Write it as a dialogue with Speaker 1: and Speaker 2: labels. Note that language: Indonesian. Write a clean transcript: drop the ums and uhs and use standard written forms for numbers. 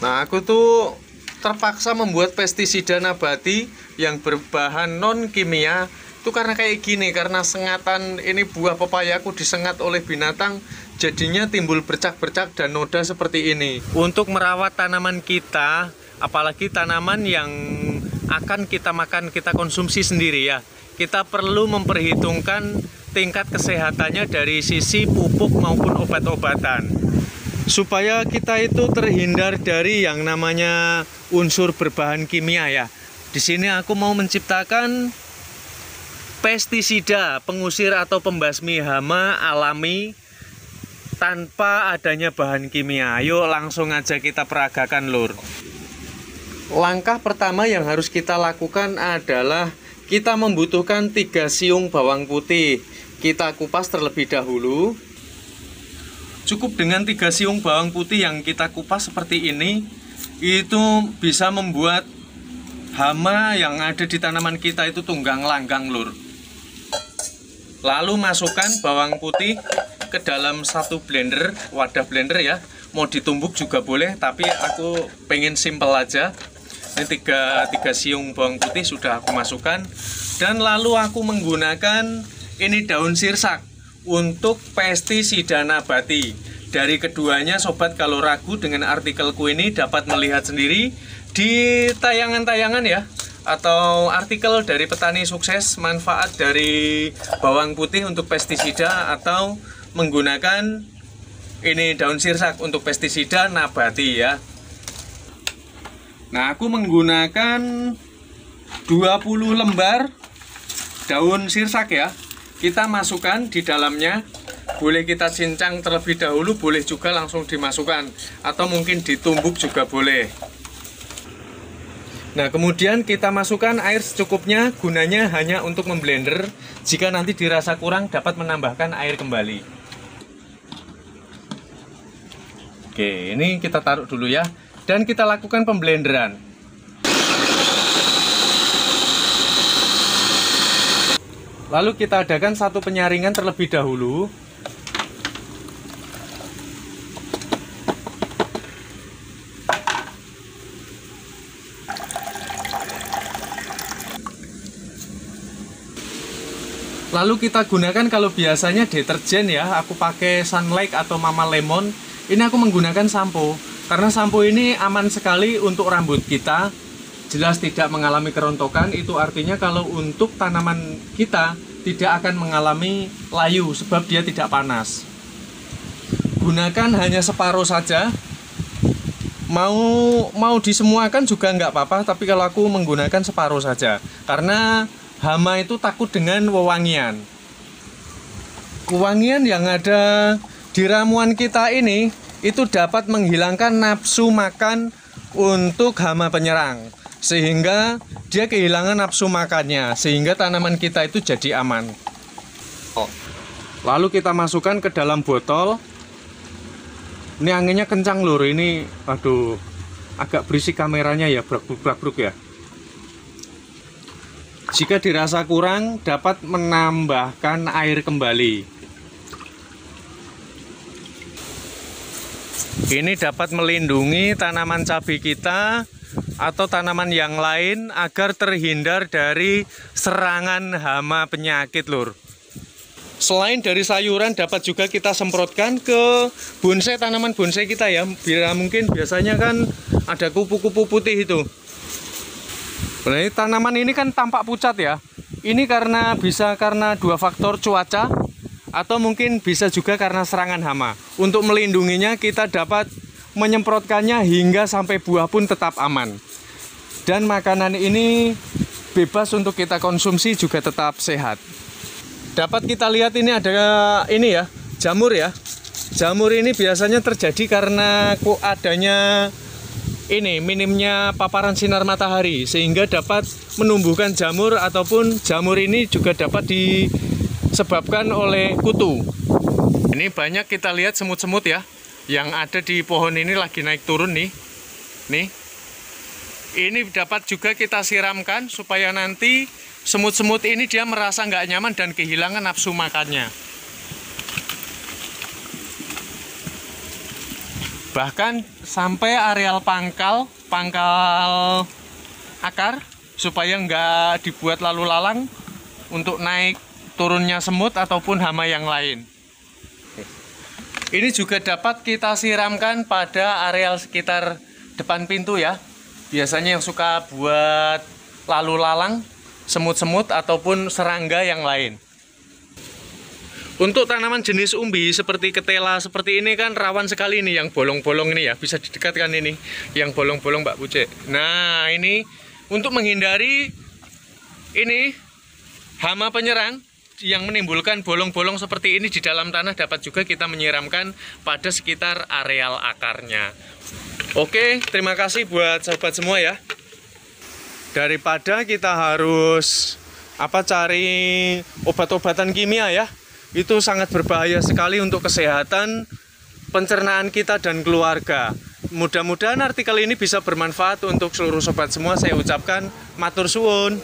Speaker 1: Nah, aku tuh terpaksa membuat pestisida nabati yang berbahan non kimia itu karena kayak gini, karena sengatan ini buah pepayaku disengat oleh binatang, jadinya timbul bercak-bercak dan noda seperti ini. Untuk merawat tanaman kita, apalagi tanaman yang akan kita makan, kita konsumsi sendiri ya, kita perlu memperhitungkan tingkat kesehatannya dari sisi pupuk maupun obat-obatan, supaya kita itu terhindar dari yang namanya unsur berbahan kimia ya. Di sini aku mau menciptakan pestisida pengusir atau pembasmi hama alami tanpa adanya bahan kimia. Ayo langsung aja kita peragakan lur. Langkah pertama yang harus kita lakukan adalah kita membutuhkan 3 siung bawang putih. Kita kupas terlebih dahulu. Cukup dengan 3 siung bawang putih yang kita kupas seperti ini, itu bisa membuat hama yang ada di tanaman kita itu tunggang langgang lur. Lalu masukkan bawang putih ke dalam satu blender, wadah blender ya. Mau ditumbuk juga boleh, tapi aku pengen simple aja. Ini 3 siung bawang putih sudah aku masukkan. Dan lalu aku menggunakan ini daun sirsak untuk pestisida nabati. Dari keduanya sobat kalau ragu dengan artikelku ini dapat melihat sendiri di tayangan-tayangan ya, atau artikel dari petani sukses manfaat dari bawang putih untuk pestisida atau menggunakan ini daun sirsak untuk pestisida nabati ya. Nah, aku menggunakan 20 lembar daun sirsak ya. Kita masukkan di dalamnya. Boleh kita cincang terlebih dahulu, boleh juga langsung dimasukkan, atau mungkin ditumbuk juga boleh. Nah, kemudian kita masukkan air secukupnya, gunanya hanya untuk memblender. Jika nanti dirasa kurang, dapat menambahkan air kembali. Oke, ini kita taruh dulu ya. Dan kita lakukan pemblenderan. Lalu kita adakan satu penyaringan terlebih dahulu. Lalu kita gunakan, kalau biasanya deterjen ya, aku pakai Sunlight atau Mama Lemon. Ini aku menggunakan sampo, karena sampo ini aman sekali untuk rambut kita. Jelas tidak mengalami kerontokan, itu artinya kalau untuk tanaman kita tidak akan mengalami layu sebab dia tidak panas. Gunakan hanya separuh saja. Mau disemuakan juga nggak apa-apa, tapi kalau aku menggunakan separuh saja karena hama itu takut dengan wewangian. Wewangian yang ada di ramuan kita ini itu dapat menghilangkan nafsu makan untuk hama penyerang, sehingga dia kehilangan nafsu makannya, sehingga tanaman kita itu jadi aman. Lalu kita masukkan ke dalam botol. Ini anginnya kencang lur, ini aduh agak berisik kameranya ya, brak-bruk ya. Jika dirasa kurang, dapat menambahkan air kembali. Ini dapat melindungi tanaman cabai kita atau tanaman yang lain agar terhindar dari serangan hama penyakit lur. Selain dari sayuran, dapat juga kita semprotkan ke bonsai, tanaman bonsai kita ya. Mungkin biasanya kan ada kupu-kupu putih itu. Nah, tanaman ini kan tampak pucat ya. Ini bisa karena 2 faktor cuaca, atau mungkin bisa juga karena serangan hama. Untuk melindunginya kita dapat menyemprotkannya hingga sampai buah pun tetap aman. Dan makanan ini bebas untuk kita konsumsi, juga tetap sehat. Dapat kita lihat ini ada ini ya, jamur ya. Jamur ini biasanya terjadi karena adanya ini minimnya paparan sinar matahari, sehingga dapat menumbuhkan jamur, ataupun jamur ini juga dapat disebabkan oleh kutu. Ini banyak kita lihat semut-semut ya, yang ada di pohon ini lagi naik turun nih. Nih. Ini dapat juga kita siramkan supaya nanti semut-semut ini dia merasa nggak nyaman dan kehilangan nafsu makannya. bahkan sampai areal pangkal akar, supaya nggak dibuat lalu lalang untuk naik turunnya semut ataupun hama yang lain. Ini juga dapat kita siramkan pada areal sekitar depan pintu ya. Biasanya yang suka buat lalu lalang, semut-semut ataupun serangga yang lain. Untuk tanaman jenis umbi seperti ketela seperti ini kan rawan sekali nih yang bolong-bolong ini ya. Bisa didekatkan ini yang bolong-bolong Mbak Puce. Nah, ini untuk menghindari ini hama penyerang yang menimbulkan bolong-bolong seperti ini di dalam tanah, dapat juga kita menyiramkan pada sekitar areal akarnya. Oke, terima kasih buat sahabat semua ya. Daripada kita harus cari obat-obatan kimia ya, itu sangat berbahaya sekali untuk kesehatan pencernaan kita dan keluarga. Mudah-mudahan artikel ini bisa bermanfaat untuk seluruh sobat semua. Saya ucapkan matur suwun.